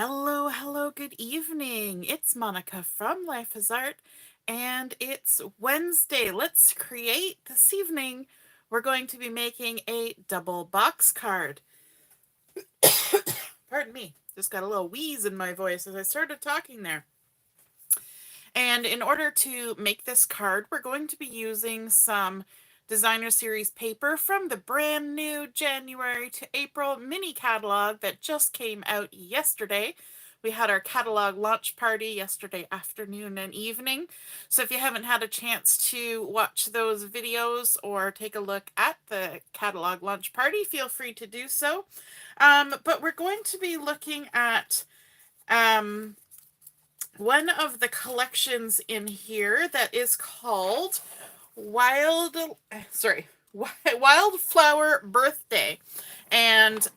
Hello, hello, good evening. It's Monica from Life is Art, and it's Wednesday. Let's create this evening. We're going to be making a double box card. Pardon me, just got a little wheeze in my voice as I started talking there. And in order to make this card, we're going to be using some designer series paper from the brand new January to April mini catalog that just came out yesterday. We had our catalog launch party yesterday afternoon and evening. So if you haven't had a chance to watch those videos or take a look at the catalog launch party, feel free to do so. But we're going to be looking at one of the collections in here that is called Wildflower Birthday. And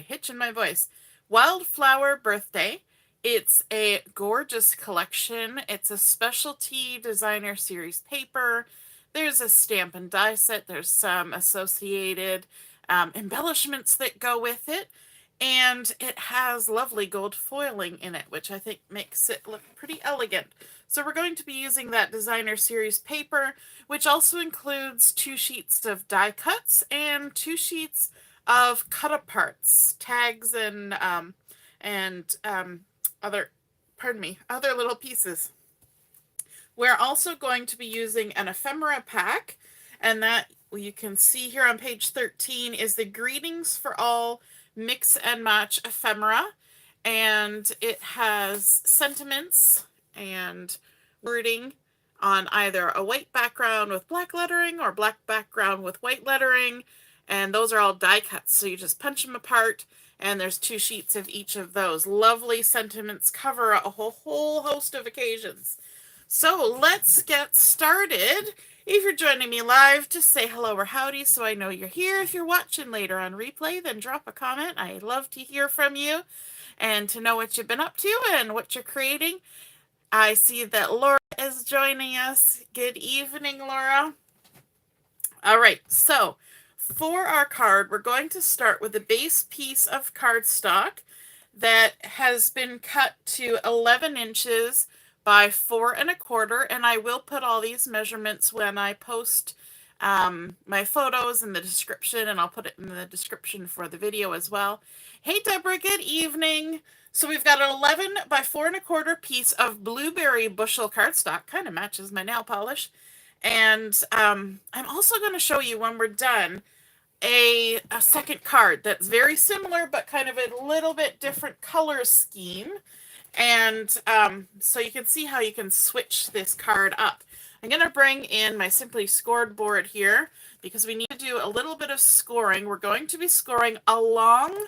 hitch in my voice. Wildflower Birthday. It's a gorgeous collection. It's a specialty designer series paper. There's a stamp and die set. There's some associated embellishments that go with it. And it has lovely gold foiling in it, which I think makes it look pretty elegant. So we're going to be using that designer series paper, which also includes 2 sheets of die cuts and 2 sheets of cut aparts, tags, and other little pieces. We're also going to be using an ephemera pack, and that you can see here on page 13 is the Greetings for All Mix and Match ephemera, and it has sentiments and wording on either a white background with black lettering or black background with white lettering, and those are all die cuts, so you just punch them apart, and there's 2 sheets of each of those. Lovely sentiments cover a whole host of occasions. So let's get started. If you're joining me live, just say hello or howdy so I know you're here. If you're watching later on replay, then drop a comment. I love to hear from you and to know what you've been up to and what you're creating. I see that Laura is joining us. Good evening, Laura. All right, so for our card, we're going to start with a base piece of cardstock that has been cut to 11 inches by 4 1/4, and I will put all these measurements when I post my photos in the description, and I'll put it in the description for the video as well. Hey Deborah, good evening. So we've got an 11 by 4 1/4 piece of blueberry bushel cardstock, kind of matches my nail polish. And I'm also going to show you when we're done a second card that's very similar but kind of a little bit different color scheme. And so you can see how you can switch this card up. I'm going to bring in my Simply Scored board here because we need to do a little bit of scoring. We're going to be scoring along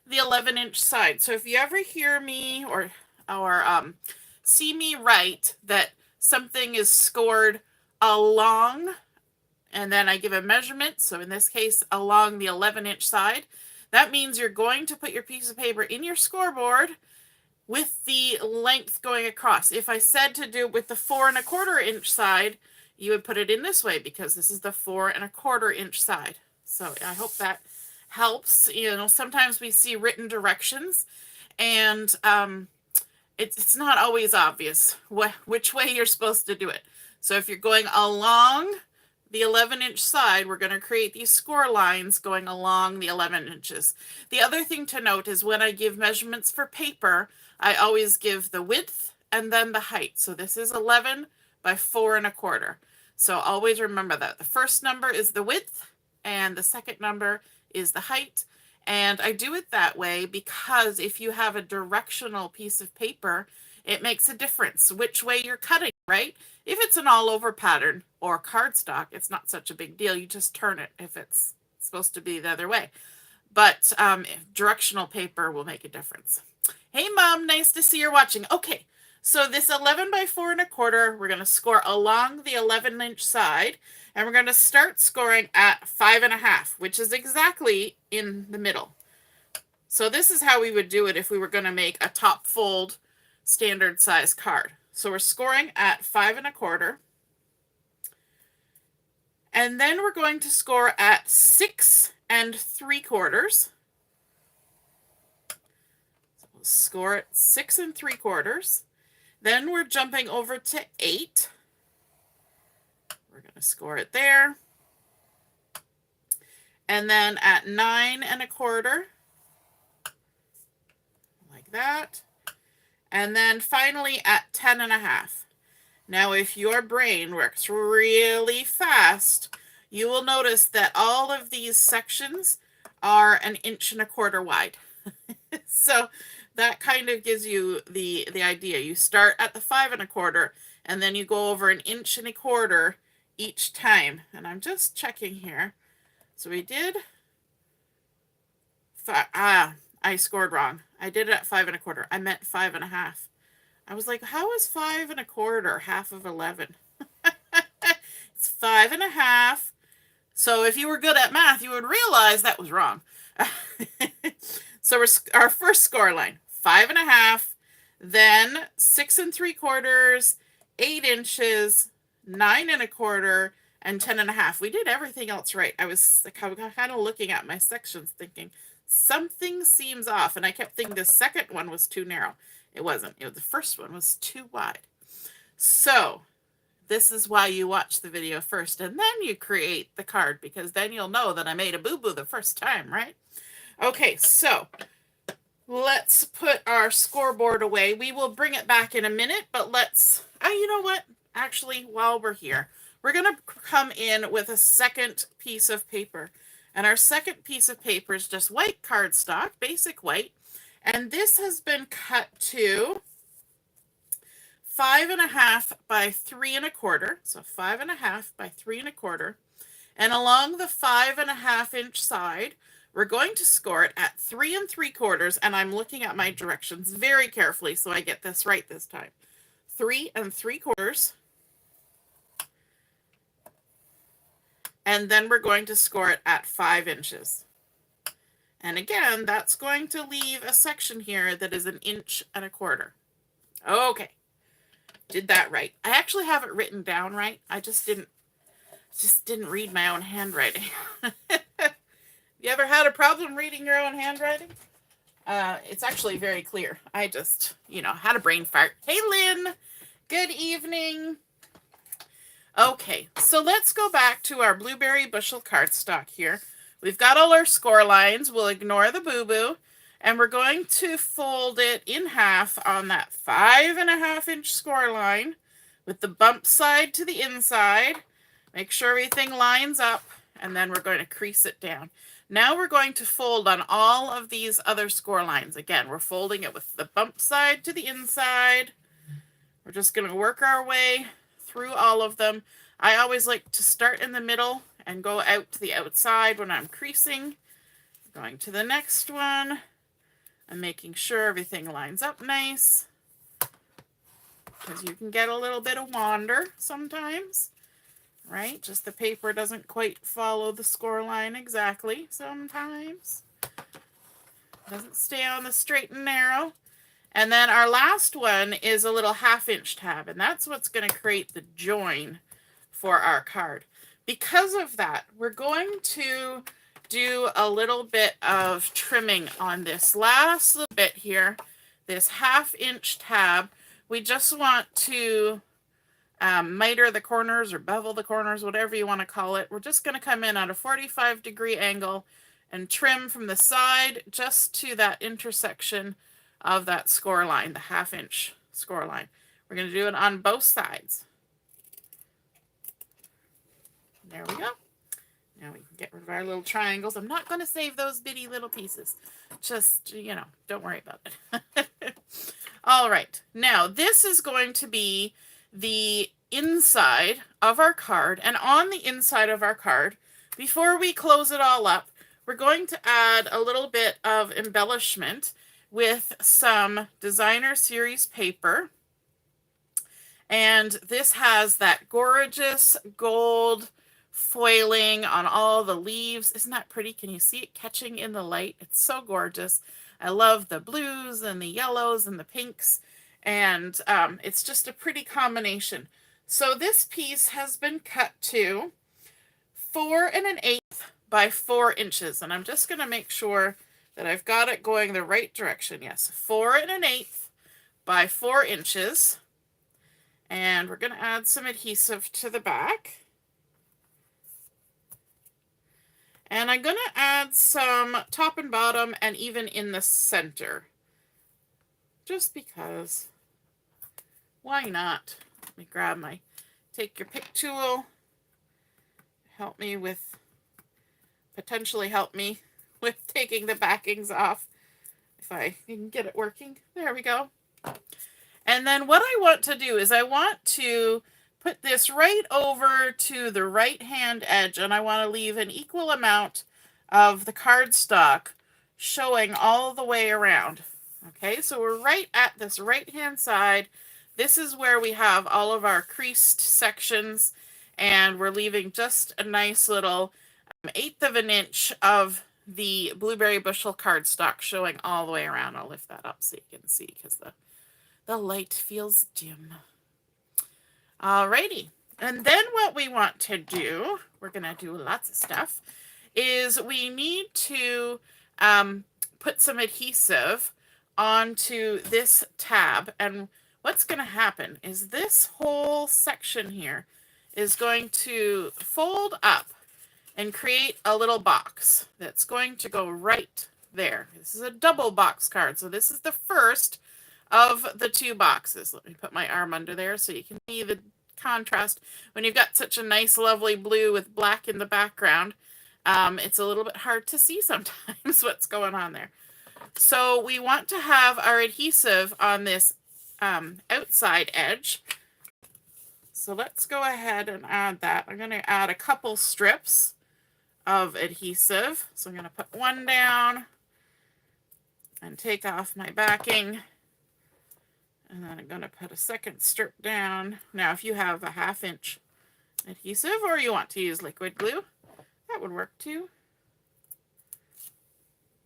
the 11-inch side. So if you ever hear me or see me write that something is scored along, and then I give a measurement, so in this case along the 11-inch side, that means you're going to put your piece of paper in your scoreboard with the length going across. If I said to do it with the 4 1/4 inch side, you would put it in this way because this is the 4 1/4 inch side. So I hope that helps. You know, sometimes we see written directions, and it's not always obvious which way you're supposed to do it. So if you're going along the 11-inch side, we're going to create these score lines going along the 11 inches. The other thing to note is when I give measurements for paper, I always give the width and then the height. So this is 11 by 4 1/4. So always remember that. The first number is the width and the second number is the height. And I do it that way because if you have a directional piece of paper, it makes a difference which way you're cutting, right? If it's an all over pattern or cardstock, it's not such a big deal. You just turn it if it's supposed to be the other way. But directional paper will make a difference. Hey Mom, nice to see you're watching. Okay, so this 11 by 4 1/4, we're going to score along the 11-inch side, and we're going to start scoring at 5 1/2, which is exactly in the middle. So this is how we would do it if we were going to make a top fold standard size card. So we're scoring at 5 1/4. And then we're going to score at 6 3/4. So we'll score it 6 3/4. Then we're jumping over to 8. We're going to score it there. And then at 9 1/4, like that. And then finally at 10 1/2. Now, if your brain works really fast, you will notice that all of these sections are 1 1/4 wide. So that kind of gives you the idea. You start at the 5 1/4, and then you go over 1 1/4 each time. And I'm just checking here. So we did I scored wrong. I did it at 5 1/4. I meant 5 1/2. I was like, how is 5 1/4 half of 11? It's 5 1/2. So if you were good at math, you would realize that was wrong. So our first score line, 5 1/2, then 6 3/4, 8 inches, 9 1/4, and 10 1/2. We did everything else right. I was kind of looking at my sections thinking, something seems off. And I kept thinking the second one was too narrow. It wasn't. The first one was too wide. So this is why you watch the video first and then you create the card, because then you'll know that I made a boo-boo the first time, right? Okay, so let's put our scoreboard away. We will bring it back in a minute, but let's, you know what? Actually, while we're here, we're going to come in with a second piece of paper. And our second piece of paper is just white cardstock, basic white. And this has been cut to 5 1/2 by 3 1/4. So 5 1/2 by 3 1/4. And along the 5 1/2 inch side, we're going to score it at 3 3/4. And I'm looking at my directions very carefully so I get this right this time. 3 3/4. And then we're going to score it at 5 inches. And again, that's going to leave a section here that is 1 1/4. Okay, did that right. I actually have it written down right. I just didn't read my own handwriting. You ever had a problem reading your own handwriting? It's actually very clear. I just, had a brain fart. Hey, Lynn. Good evening. Okay, so let's go back to our Blueberry Bushel cardstock here. We've got all our score lines. We'll ignore the boo-boo. And we're going to fold it in half on that 5 1/2 inch score line with the bump side to the inside. Make sure everything lines up. And then we're going to crease it down. Now we're going to fold on all of these other score lines. Again, we're folding it with the bump side to the inside. We're just going to work our way through all of them. I always like to start in the middle and go out to the outside when I'm creasing. Going to the next one. I'm making sure everything lines up nice, because you can get a little bit of wander sometimes, right? Just the paper doesn't quite follow the score line exactly sometimes. Doesn't stay on the straight and narrow. And then our last one is a little 1/2 inch tab, and that's what's going to create the join for our card. Because of that, we're going to do a little bit of trimming on this last little bit here, this 1/2 inch tab. We just want to miter the corners or bevel the corners, whatever you want to call it. We're just going to come in at a 45-degree angle and trim from the side just to that intersection of that score line, the 1/2 inch score line. We're going to do it on both sides. There we go. Now we can get rid of our little triangles. I'm not going to save those bitty little pieces. Just, don't worry about it. All right. Now, this is going to be the inside of our card. And on the inside of our card, before we close it all up, we're going to add a little bit of embellishment with some designer series paper. And this has that gorgeous gold foiling on all the leaves. Isn't that pretty? Can you see it catching in the light? It's so gorgeous. I love the blues and the yellows and the pinks, and it's just a pretty combination. So this piece has been cut to 4 1/8 by 4 inches, and I'm just going to make sure that I've got it going the right direction. Yes, 4 1/8 by 4 inches. And we're going to add some adhesive to the back. And I'm going to add some top and bottom and even in the center. Just because. Why not? Let me grab my, take your pick tool. Potentially help me with taking the backings off. If I can get it working. There we go. And then what I want to do is I want to put this right over to the right hand edge, and I want to leave an equal amount of the cardstock showing all the way around. Okay, so we're right at this right hand side. This is where we have all of our creased sections, and we're leaving just a nice little 1/8 of an inch of the Blueberry Bushel cardstock showing all the way around. I'll lift that up so you can see because the light feels dim. Alrighty, and then what we want to do, we're going to do lots of stuff, is we need to put some adhesive onto this tab. And what's going to happen is this whole section here is going to fold up and create a little box that's going to go right there. This is a double box card, so this is the first of the 2 boxes. Let me put my arm under there so you can see the contrast. When you've got such a nice lovely blue with black in the background, it's a little bit hard to see sometimes what's going on there. So we want to have our adhesive on this outside edge. So let's go ahead and add that. I'm going to add a couple strips of adhesive. So I'm going to put one down and take off my backing. And then I'm going to put a second strip down. Now, if you have a 1/2 inch adhesive or you want to use liquid glue, that would work too.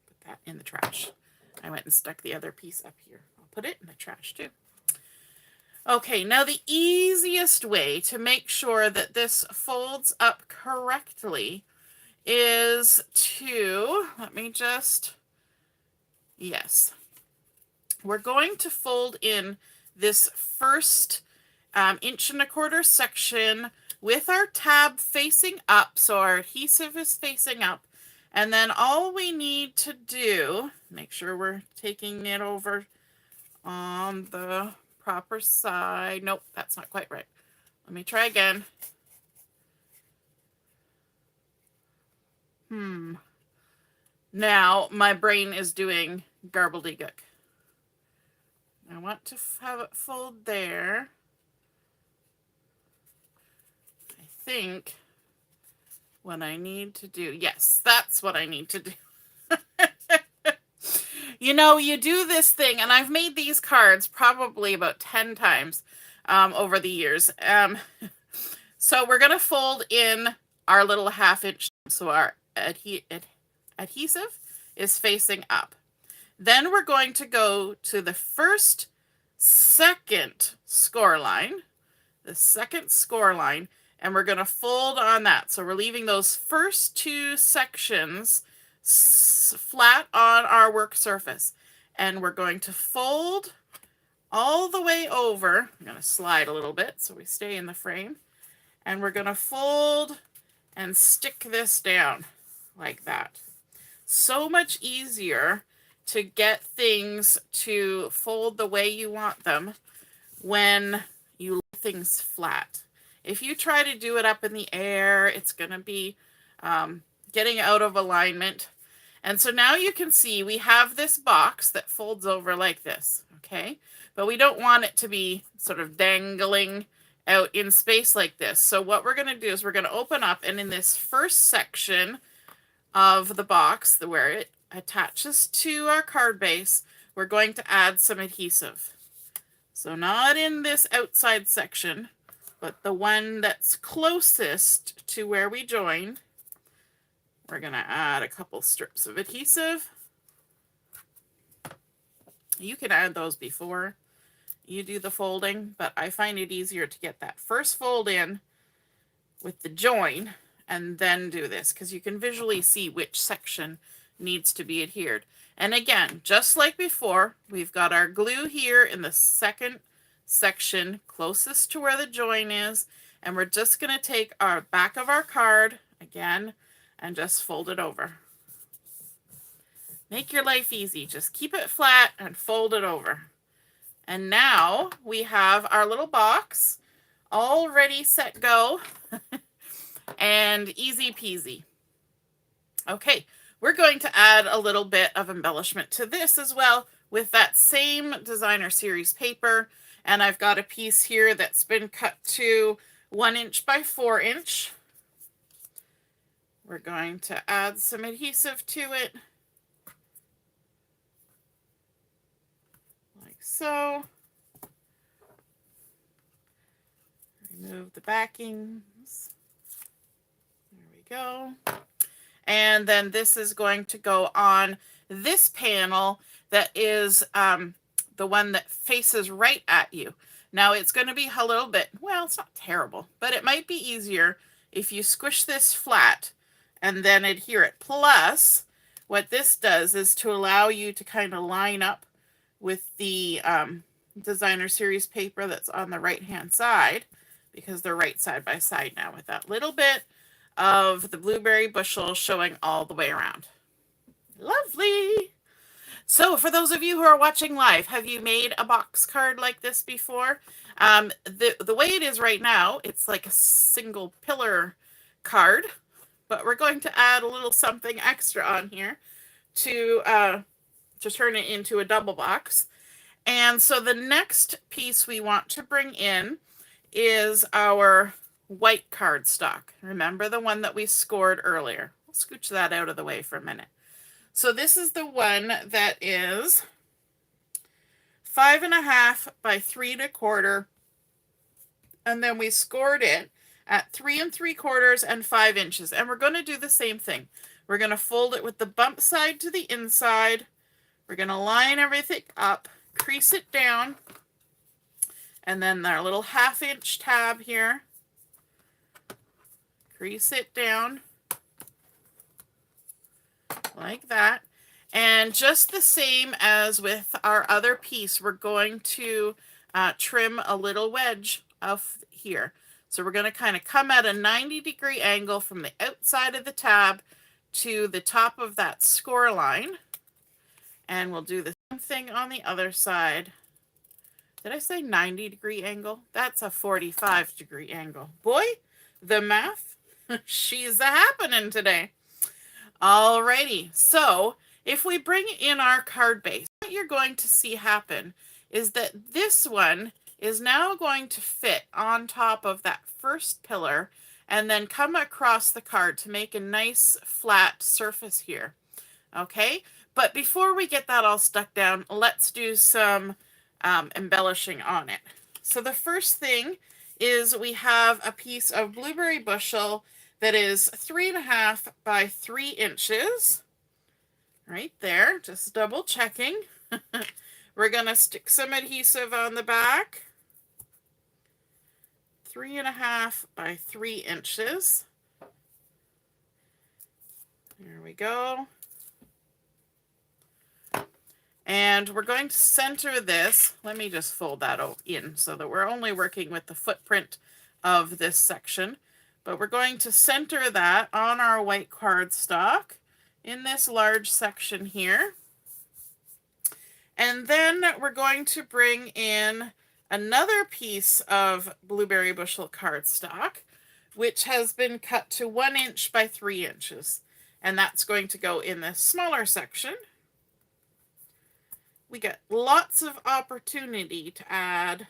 Put that in the trash. I went and stuck the other piece up here. I'll put it in the trash too. Okay, now the easiest way to make sure that this folds up correctly is to, yes. We're going to fold in this first 1.25 inch section with our tab facing up, so our adhesive is facing up. And then all we need to do, make sure we're taking it over on the proper side. Nope, that's not quite right. Let me try again. Now my brain is doing garbledy-gook. I want to have it fold there. I think what I need to do, yes, that's what I need to do. You know, you do this thing, and I've made these cards probably about 10 times over the years. So we're going to fold in our little 1/2 inch, so our adhesive is facing up. Then we're going to go to the second score line, and we're going to fold on that. So we're leaving those first 2 sections flat on our work surface. And we're going to fold all the way over. I'm going to slide a little bit so we stay in the frame. And we're going to fold and stick this down like that. So much easier to get things to fold the way you want them when you lay things flat. If you try to do it up in the air, it's going to be getting out of alignment. And so now you can see we have this box that folds over like this, okay? But we don't want it to be sort of dangling out in space like this. So what we're going to do is we're going to open up, and in this first section of the box where it attaches to our card base, we're going to add some adhesive. So not in this outside section, but the one that's closest to where we joined. We're going to add a couple strips of adhesive. You can add those before you do the folding, but I find it easier to get that first fold in with the join and then do this, because you can visually see which section needs to be adhered. And again, just like before, we've got our glue here in the second section closest to where the join is, and we're just going to take our back of our card again and just fold it over. Make your life easy. Just keep it flat and fold it over. And now we have our little box all ready, set, go, and easy peasy. Okay, we're going to add a little bit of embellishment to this as well with that same designer series paper. And I've got a piece here that's been cut to 1 inch by 4 inch. We're going to add some adhesive to it. Like so. Remove the backings. There we go. And then this is going to go on this panel that is the one that faces right at you. Now it's going to be a little bit, well, it's not terrible, but it might be easier if you squish this flat and then adhere it. Plus, what this does is to allow you to kind of line up with the designer series paper that's on the right-hand side, because they're right side by side now with that little bit of the blueberry bushel showing all the way around. Lovely. So for those of you who are watching live, have you made a box card like this before? The way it is right now, it's like a single pillar card, but we're going to add a little something extra on here to turn it into a double box. And so the next piece we want to bring in is our white cardstock. Remember the one that we scored earlier? I'll scooch that out of the way for a minute. So this is the one that is 5.5 by 3 1/4, and then we scored it at 3 3/4 and 5 inches. And we're going to do the same thing. We're going to fold it with the bump side to the inside. We're going to line everything up, crease it down, and then our little 1/2 inch tab here. Crease it down like that. And just the same as with our other piece, we're going to trim a little wedge of here. So we're going to kind of come at a 90-degree angle from the outside of the tab to the top of that score line. And we'll do the same thing on the other side. Did I say 90-degree angle? That's a 45-degree angle. Boy, the math, she's a-happening today. Alrighty, so if we bring in our card base, what you're going to see happen is that this one is now going to fit on top of that first pillar and then come across the card to make a nice flat surface here. Okay, but before we get that all stuck down, let's do some embellishing on it. So the first thing is we have a piece of blueberry bushel that is 3.5 by 3 inches. Right there, just double checking. We're going to stick some adhesive on the back. 3.5 by 3 inches. There we go. And we're going to center this. Let me just fold that in so that we're only working with the footprint of this section. But we're going to center that on our white cardstock in this large section here. And then we're going to bring in another piece of blueberry bushel cardstock, which has been cut to 1 inch by 3 inches. And that's going to go in this smaller section. We get lots of opportunity to add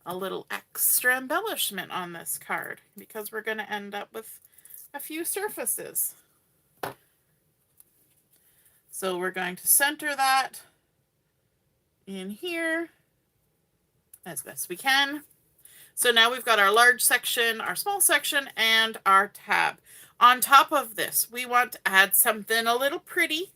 a little extra embellishment on this card because we're going to end up with a few surfaces. So we're going to center that in here as best we can. So now we've got our large section, our small section, and our tab. On top of this, we want to add something a little pretty.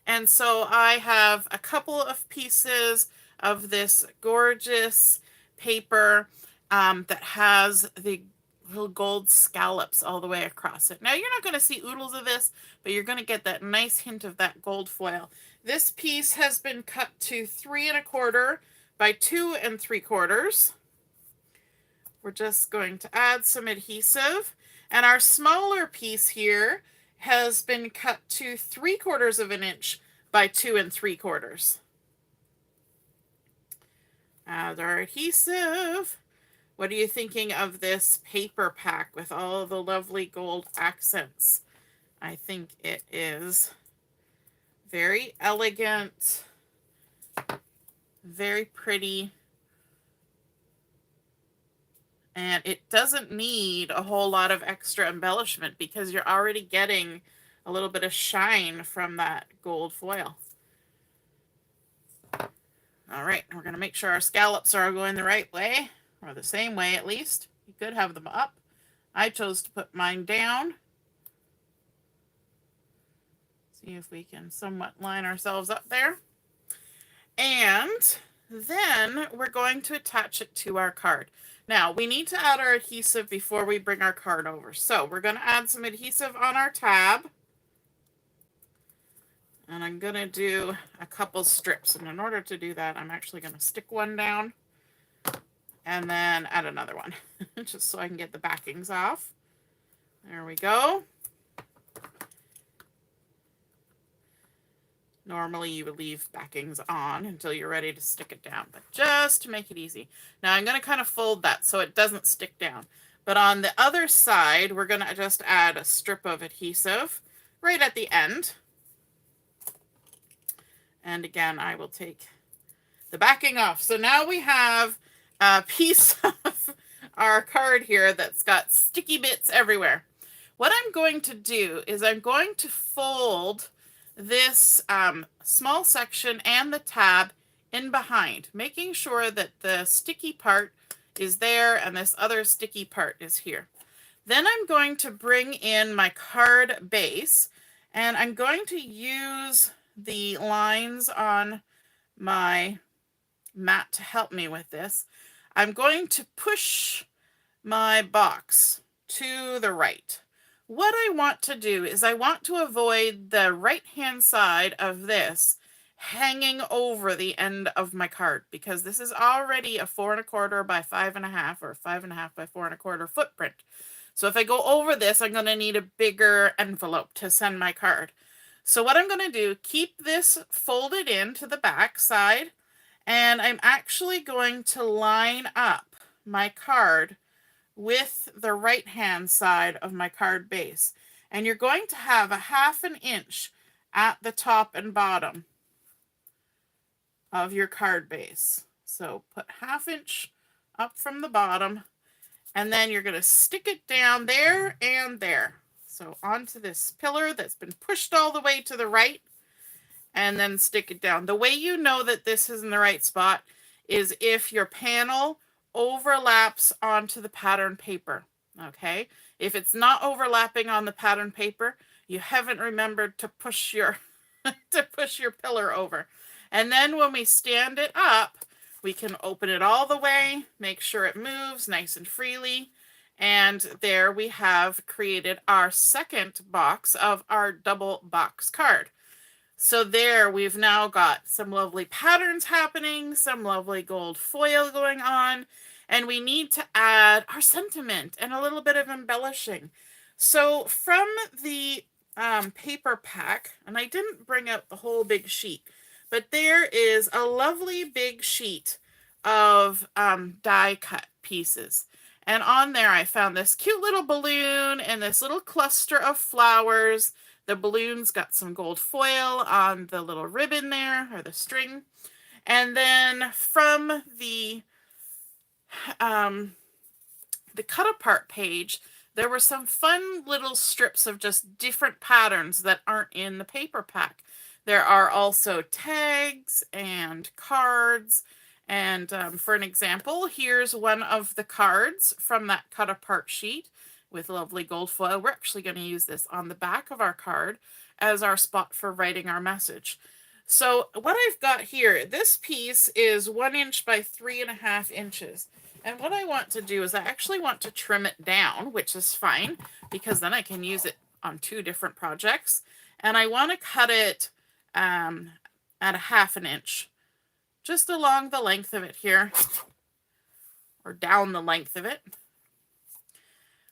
And so I have a couple of pieces of this gorgeous paper that has the little gold scallops all the way across it. Now you're not going to see oodles of this, but you're going to get that nice hint of that gold foil. This piece has been cut to 3 1/4 by 2 3/4. We're just going to add some adhesive, and our smaller piece here has been cut to 3/4 of an inch by 2 3/4. Add our adhesive. What are you thinking of this paper pack with all the lovely gold accents? I think it is very elegant, very pretty, and it doesn't need a whole lot of extra embellishment because you're already getting a little bit of shine from that gold foil. All right, we're going to make sure our scallops are going the right way, or the same way at least. You could have them up. I chose to put mine down. See if we can somewhat line ourselves up there. And then we're going to attach it to our card. Now, we need to add our adhesive before we bring our card over. So we're going to add some adhesive on our tab. And I'm going to do a couple strips. And in order to do that, I'm actually going to stick one down and then add another one, just so I can get the backings off. There we go. Normally you would leave backings on until you're ready to stick it down, but just to make it easy. Now I'm going to kind of fold that so it doesn't stick down. But on the other side, we're going to just add a strip of adhesive right at the end. And again, I will take the backing off. So now we have a piece of our card here that's got sticky bits everywhere. What I'm going to do is I'm going to fold this small section and the tab in behind, making sure that the sticky part is there and this other sticky part is here. Then I'm going to bring in my card base, and I'm going to use the lines on my mat to help me with this. I'm going to push my box to the right. What I want to do is I want to avoid the right-hand side of this hanging over the end of my card, because this is already a 4 1/4 by 5 1/2 or 5 1/2 by 4 1/4 footprint. So if I go over this, I'm going to need a bigger envelope to send my card. So what I'm going to do, keep this folded in to the back side, and I'm actually going to line up my card with the right-hand side of my card base. And you're going to have a 1/2 inch at the top and bottom of your card base. So put 1/2 inch up from the bottom, and then you're going to stick it down there and there. So onto this pillar that's been pushed all the way to the right, and then stick it down. The way you know that this is in the right spot is if your panel overlaps onto the pattern paper, okay? If it's not overlapping on the pattern paper, you haven't remembered to push your to push your pillar over. And then when we stand it up, we can open it all the way, make sure it moves nice and freely, and there we have created our second box of our double box card. So there we've now got some lovely patterns happening, some lovely gold foil going on, and we need to add our sentiment and a little bit of embellishing. So from the paper pack, and I didn't bring out the whole big sheet, but there is a lovely big sheet of die cut pieces. And on there I found this cute little balloon and this little cluster of flowers. The balloon's got some gold foil on the little ribbon there, or the string. And then from the cut apart page, there were some fun little strips of just different patterns that aren't in the paper pack. There are also tags and cards. And for an example, here's one of the cards from that cut apart sheet with lovely gold foil. We're actually going to use this on the back of our card as our spot for writing our message. So what I've got here, this piece is 1 inch by 3 1/2 inches. And what I want to do is I actually want to trim it down, which is fine because then I can use it on 2 different projects. And I want to cut it at a 1/2 inch, just along the length of it here, or down the length of it.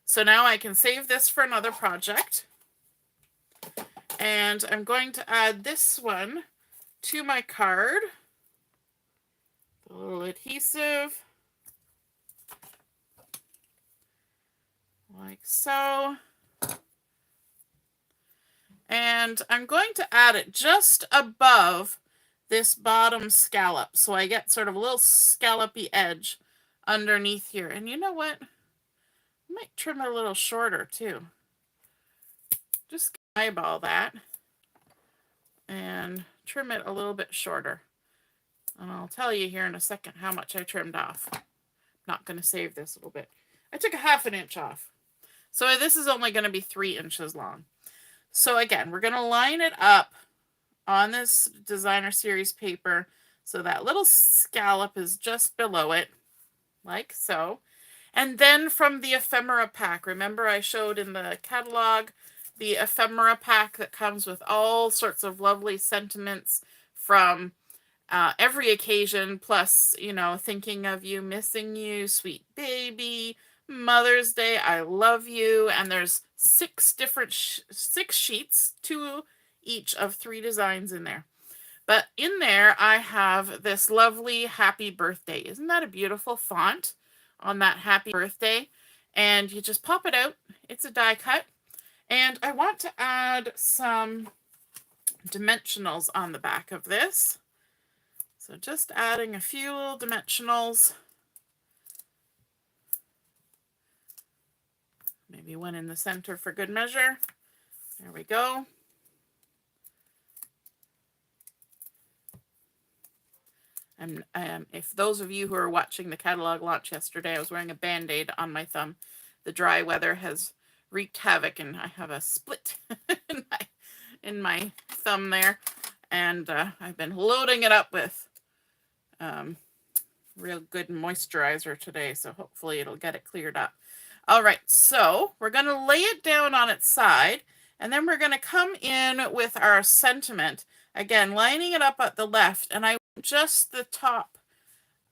So now I can save this for another project. And I'm going to add this one to my card. A little adhesive. Like so. And I'm going to add it just above this bottom scallop. So I get sort of a little scallopy edge underneath here. And you know what? I might trim it a little shorter too. Just eyeball that and trim it a little bit shorter. And I'll tell you here in a second how much I trimmed off. I'm not going to save this a little bit. I took a 1/2 inch off. So this is only going to be 3 inches long. So again, we're going to line it up on this designer series paper so that little scallop is just below it, like so. And then from the ephemera pack, remember I showed in the catalog the ephemera pack that comes with all sorts of lovely sentiments from every occasion, plus, you know, thinking of you, missing you, sweet baby, Mother's Day, I love you. And there's 6 different 6 sheets, 2 each of 3 designs in there. But in there I have this lovely happy birthday. Isn't that a beautiful font on that happy birthday? And you just pop it out. It's a die cut. And I want to add some dimensionals on the back of this. So just adding a few little dimensionals. Maybe one in the center for good measure. There we go. And if those of you who are watching the catalog launch yesterday, I was wearing a Band-Aid on my thumb. The dry weather has wreaked havoc, and I have a split in my thumb there. And I've been loading it up with real good moisturizer today, so hopefully it'll get it cleared up. All right, so we're going to lay it down on its side, and then we're going to come in with our sentiment. Again, lining it up at the left, and I want just the top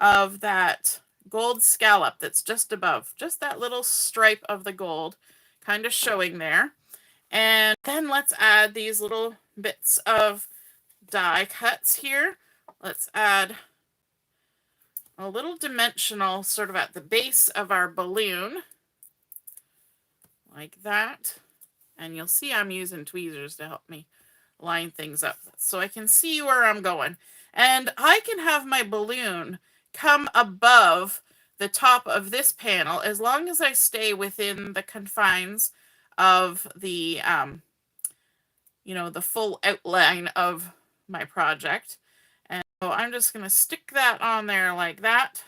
of that gold scallop that's just above, just that little stripe of the gold kind of showing there. And then let's add these little bits of die cuts here. Let's add a little dimensional sort of at the base of our balloon, like that. And you'll see I'm using tweezers to help me line things up so I can see where I'm going. And I can have my balloon come above the top of this panel as long as I stay within the confines of the, you know, the full outline of my project. And so I'm just going to stick that on there like that.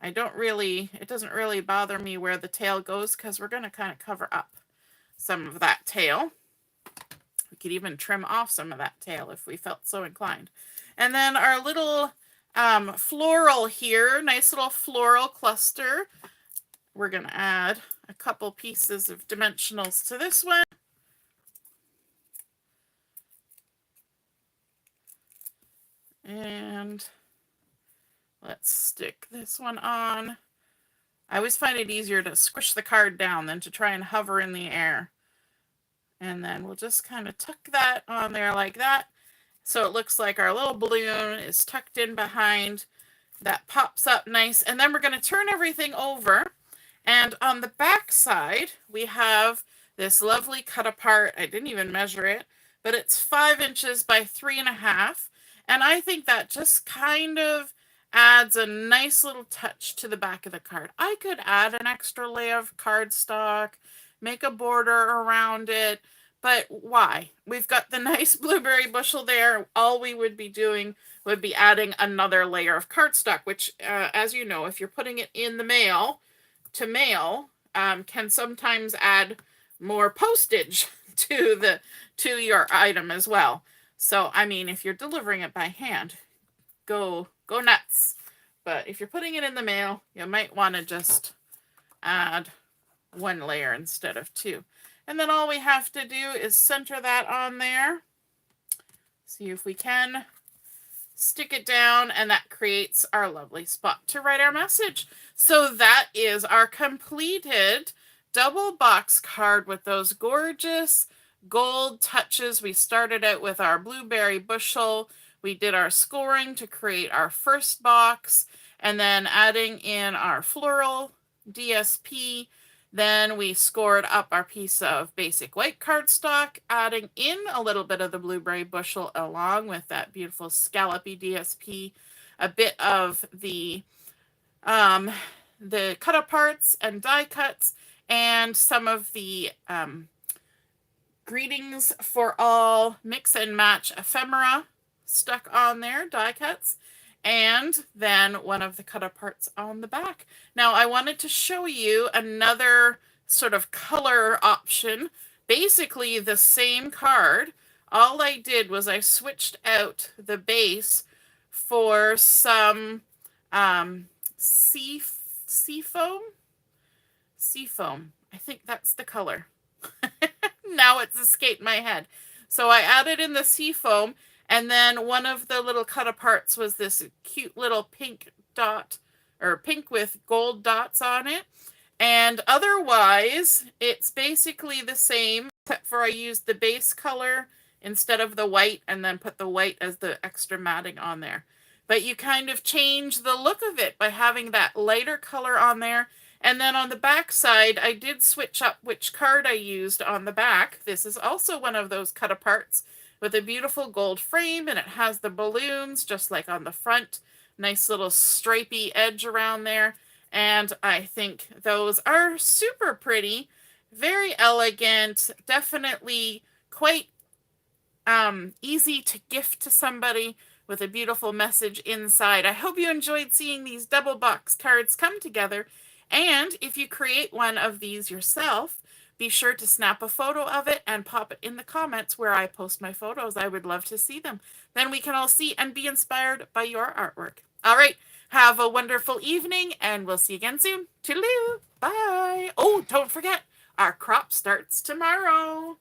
It doesn't really bother me where the tail goes because we're going to kind of cover up some of that tail. We could even trim off some of that tail if we felt so inclined. And then our little floral here, nice little floral cluster. We're going to add a couple pieces of dimensionals to this one. And let's stick this one on. I always find it easier to squish the card down than to try and hover in the air. And then we'll just kind of tuck that on there like that. So it looks like our little balloon is tucked in behind. That pops up nice. And then we're going to turn everything over. And on the back side, we have this lovely cut apart. I didn't even measure it, but it's 5 inches by 3.5. And I think that just kind of adds a nice little touch to the back of the card. I could add an extra layer of cardstock, make a border around it, but why? We've got the nice blueberry bushel there. All we would be doing would be adding another layer of cardstock, which, as you know, if you're putting it in the mail, to mail, can sometimes add more postage to your item as well. So, I mean, if you're delivering it by hand, go nuts. But if you're putting it in the mail, you might want to just add one layer instead of two. And then all we have to do is center that on there. See if we can. Stick it down, and that creates our lovely spot to write our message. So that is our completed double box card with those gorgeous gold touches. We started out with our blueberry bushel. We did our scoring to create our first box, and then adding in our floral DSP. Then we scored up our piece of basic white cardstock, adding in a little bit of the blueberry bushel along with that beautiful scallopy DSP, a bit of the cut aparts and die cuts, and some of the greetings for all mix and match ephemera stuck on there, die cuts, and then one of the cut aparts on the back. Now I wanted to show you another sort of color option, basically the same card. All I did was I switched out the base for some sea foam. I think that's the color. Now it's escaped my head. So I added in the sea foam, and then one of the little cut aparts was this cute little pink dot, or pink with gold dots on it. And otherwise, it's basically the same, except for I used the base color instead of the white, and then put the white as the extra matting on there. But you kind of change the look of it by having that lighter color on there. And then on the back side, I did switch up which card I used on the back. This is also one of those cut aparts with a beautiful gold frame, and it has the balloons just like on the front. Nice little stripy edge around there. And I think those are super pretty, very elegant, definitely quite easy to gift to somebody with a beautiful message inside. I hope you enjoyed seeing these double box cards come together. And if you create one of these yourself, be sure to snap a photo of it and pop it in the comments where I post my photos. I would love to see them. Then we can all see and be inspired by your artwork. All right, have a wonderful evening, and we'll see you again soon. Toodaloo. Bye. Oh, don't forget, our crop starts tomorrow.